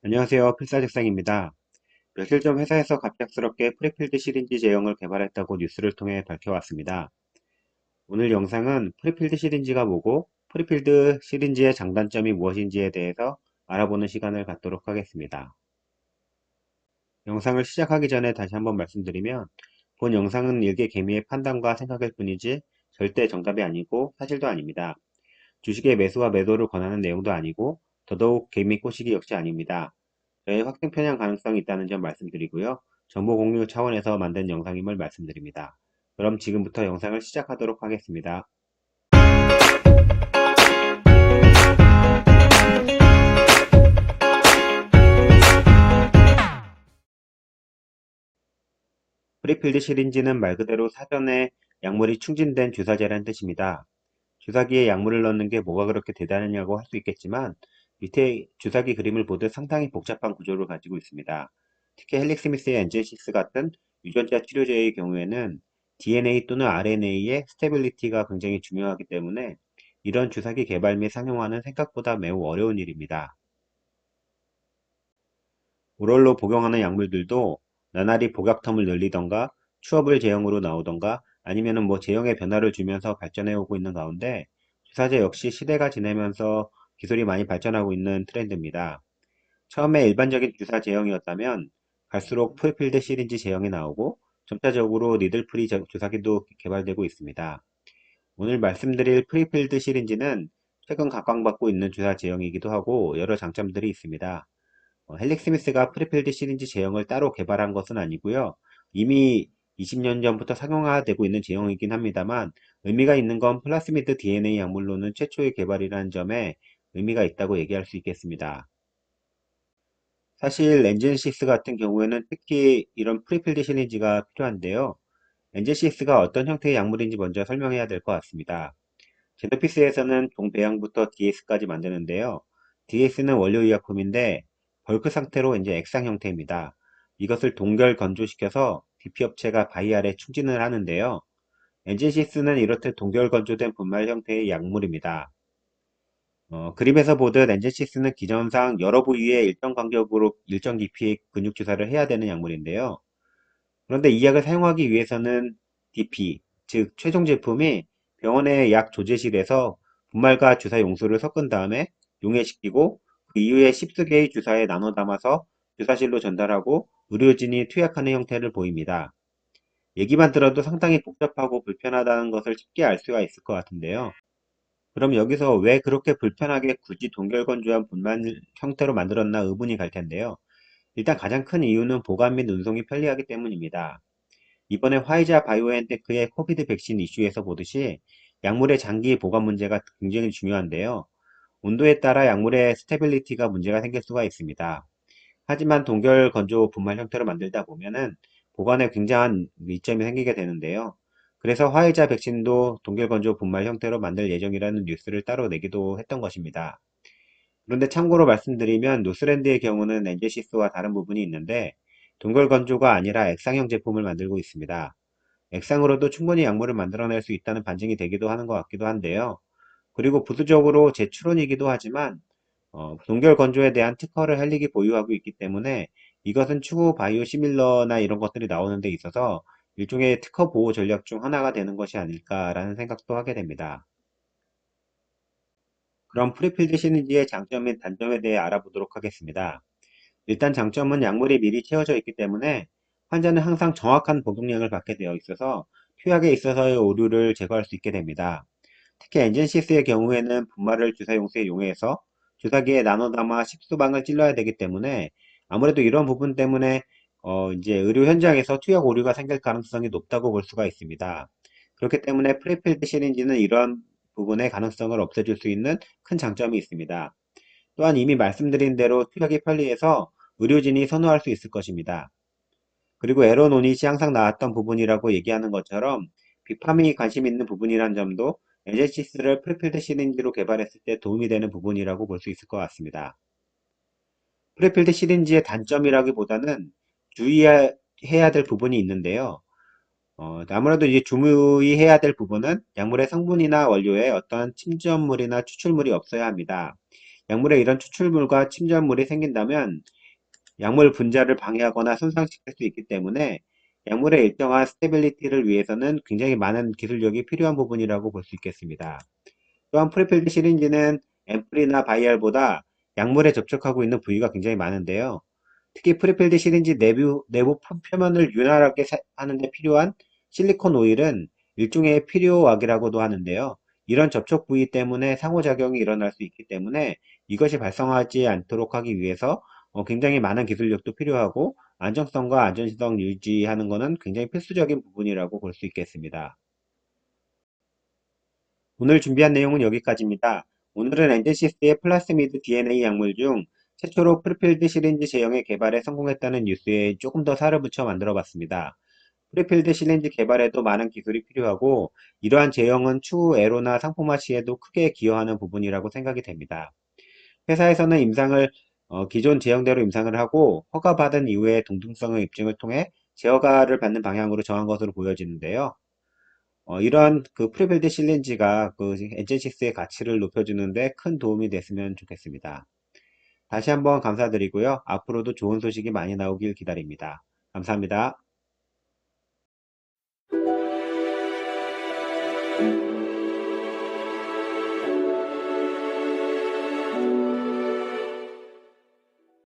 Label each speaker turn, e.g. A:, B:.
A: 안녕하세요. 필사직상입니다. 며칠 전 회사에서 갑작스럽게 프리필드 시린지 제형을 개발했다고 뉴스를 통해 밝혀왔습니다. 오늘 영상은 프리필드 시린지가 뭐고 프리필드 시린지의 장단점이 무엇인지에 대해서 알아보는 시간을 갖도록 하겠습니다. 영상을 시작하기 전에 다시 한번 말씀드리면 본 영상은 일개 개미의 판단과 생각일 뿐이지 절대 정답이 아니고 사실도 아닙니다. 주식의 매수와 매도를 권하는 내용도 아니고 더더욱 개미 꼬시기 역시 아닙니다. 확증 편향 가능성이 있다는 점 말씀드리고요. 정보 공유 차원에서 만든 영상임을 말씀드립니다. 그럼 지금부터 영상을 시작하도록 하겠습니다. 프리필드 시린지는 말 그대로 사전에 약물이 충진된 주사제라는 뜻입니다. 주사기에 약물을 넣는 게 뭐가 그렇게 대단하냐고 할 수 있겠지만 밑에 주사기 그림을 보듯 상당히 복잡한 구조를 가지고 있습니다. 특히 헬릭스미스의 엔젠시스 같은 유전자 치료제의 경우에는 DNA 또는 RNA의 스테빌리티가 굉장히 중요하기 때문에 이런 주사기 개발 및 상용화는 생각보다 매우 어려운 일입니다. 오럴로 복용하는 약물들도 나날이 복약텀을 늘리던가 추업을 제형으로 나오던가 아니면은 제형의 변화를 주면서 발전해 오고 있는 가운데 주사제 역시 시대가 지나면서 기술이 많이 발전하고 있는 트렌드입니다. 처음에 일반적인 주사 제형이었다면 갈수록 풀필드 시린지 제형이 나오고 점차적으로 니들프리 주사기도 개발되고 있습니다. 오늘 말씀드릴 프리필드 시린지는 최근 각광받고 있는 주사 제형이기도 하고 여러 장점들이 있습니다. 헬릭 스미스가 프리필드 시린지 제형을 따로 개발한 것은 아니고요. 이미 20년 전부터 상용화되고 있는 제형이긴 합니다만 의미가 있는 건 플라스미드 DNA 약물로는 최초의 개발이라는 점에 의미가 있다고 얘기할 수 있겠습니다. 사실 엔젠6 같은 경우에는 특히 이런 프리필드 시린지가 필요한데요. 엔젠6가 어떤 형태의 약물인지 먼저 설명해야 될 것 같습니다. 제노피스에서는 동배양부터 DS까지 만드는데요. DS는 원료의약품인데 벌크 상태로 이제 액상 형태입니다. 이것을 동결 건조시켜서 DP 업체가 바이알에 충진을 하는데요. 엔진시스는 이렇듯 동결 건조된 분말 형태의 약물입니다. 그림에서 보듯 엔진시스는 기전상 여러 부위에 일정 간격으로 일정 깊이의 근육 주사를 해야 되는 약물인데요. 그런데 이 약을 사용하기 위해서는 DP, 즉 최종 제품이 병원의 약 조제실에서 분말과 주사 용수를 섞은 다음에 용해시키고 그 이후에 10수개의 주사에 나눠 담아서 주사실로 전달하고 의료진이 투약하는 형태를 보입니다. 얘기만 들어도 상당히 복잡하고 불편하다는 것을 쉽게 알 수가 있을 것 같은데요. 그럼 여기서 왜 그렇게 불편하게 굳이 동결건조한 분말 형태로 만들었나 의문이 갈 텐데요. 일단 가장 큰 이유는 보관 및 운송이 편리하기 때문입니다. 이번에 화이자 바이오엔테크의 코비드 백신 이슈에서 보듯이 약물의 장기 보관 문제가 굉장히 중요한데요. 온도에 따라 약물의 스테빌리티가 문제가 생길 수가 있습니다. 하지만 동결 건조 분말 형태로 만들다 보면은 보관에 굉장한 이점이 생기게 되는데요. 그래서 화이자 백신도 동결 건조 분말 형태로 만들 예정이라는 뉴스를 따로 내기도 했던 것입니다. 그런데 참고로 말씀드리면 노스랜드의 경우는 엔제시스와 다른 부분이 있는데 동결 건조가 아니라 액상형 제품을 만들고 있습니다. 액상으로도 충분히 약물을 만들어낼 수 있다는 반증이 되기도 하는 것 같기도 한데요. 그리고 부수적으로 제 추론이기도 하지만 동결 건조에 대한 특허를 헬릭이 보유하고 있기 때문에 이것은 추후 바이오 시밀러나 이런 것들이 나오는 데 있어서 일종의 특허 보호 전략 중 하나가 되는 것이 아닐까라는 생각도 하게 됩니다. 그럼 프리필드 시리즈의 장점 및 단점에 대해 알아보도록 하겠습니다. 일단 장점은 약물이 미리 채워져 있기 때문에 환자는 항상 정확한 복용량을 받게 되어 있어서 투약에 있어서의 오류를 제거할 수 있게 됩니다. 특히 엔젠시스의 경우에는 분말을 주사 용수에 용해서 주사기에 나눠 담아 식수방을 찔러야 되기 때문에 아무래도 이런 부분 때문에 이제 의료 현장에서 투약 오류가 생길 가능성이 높다고 볼 수가 있습니다. 그렇기 때문에 프리필드 시린지는 이런 부분의 가능성을 없애줄 수 있는 큰 장점이 있습니다. 또한 이미 말씀드린 대로 투약이 편리해서 의료진이 선호할 수 있을 것입니다. 그리고 에러논이 항상 나왔던 부분이라고 얘기하는 것처럼 비팜이 관심 있는 부분이란 점도 엔제시스를 프리필드 시린지로 개발했을 때 도움이 되는 부분이라고 볼 수 있을 것 같습니다. 프리필드 시린지의 단점이라기보다는 주의해야 될 부분이 있는데요. 아무래도 이제 주의해야 될 부분은 약물의 성분이나 원료에 어떠한 침전물이나 추출물이 없어야 합니다. 약물에 이런 추출물과 침전물이 생긴다면 약물 분자를 방해하거나 손상시킬 수 있기 때문에 약물의 일정한 스테빌리티를 위해서는 굉장히 많은 기술력이 필요한 부분이라고 볼 수 있겠습니다. 또한 프리필드 시린지는 앰플이나 바이알보다 약물에 접촉하고 있는 부위가 굉장히 많은데요. 특히 프리필드 시린지 내부 표면을 윤활하게 하는 데 필요한 실리콘 오일은 일종의 필요악이라고도 하는데요. 이런 접촉 부위 때문에 상호작용이 일어날 수 있기 때문에 이것이 발생하지 않도록 하기 위해서 굉장히 많은 기술력도 필요하고 안정성과 안전성 유지하는 것은 굉장히 필수적인 부분이라고 볼 수 있겠습니다. 오늘 준비한 내용은 여기까지입니다. 오늘은 엔젤시스의 플라스미드 DNA 약물 중 최초로 프리필드 시린지 제형의 개발에 성공했다는 뉴스에 조금 더 살을 붙여 만들어 봤습니다. 프리필드 시린지 개발에도 많은 기술이 필요하고 이러한 제형은 추후 애로나 상품화 시에도 크게 기여하는 부분이라고 생각이 됩니다. 회사에서는 기존 제형대로 임상을 하고 허가받은 이후에 동등성의 입증을 통해 제어가를 받는 방향으로 정한 것으로 보여지는데요. 이런 그 프리빌드 실린지가 그 엔젤시스의 가치를 높여주는데 큰 도움이 됐으면 좋겠습니다. 다시 한번 감사드리고요. 앞으로도 좋은 소식이 많이 나오길 기다립니다. 감사합니다.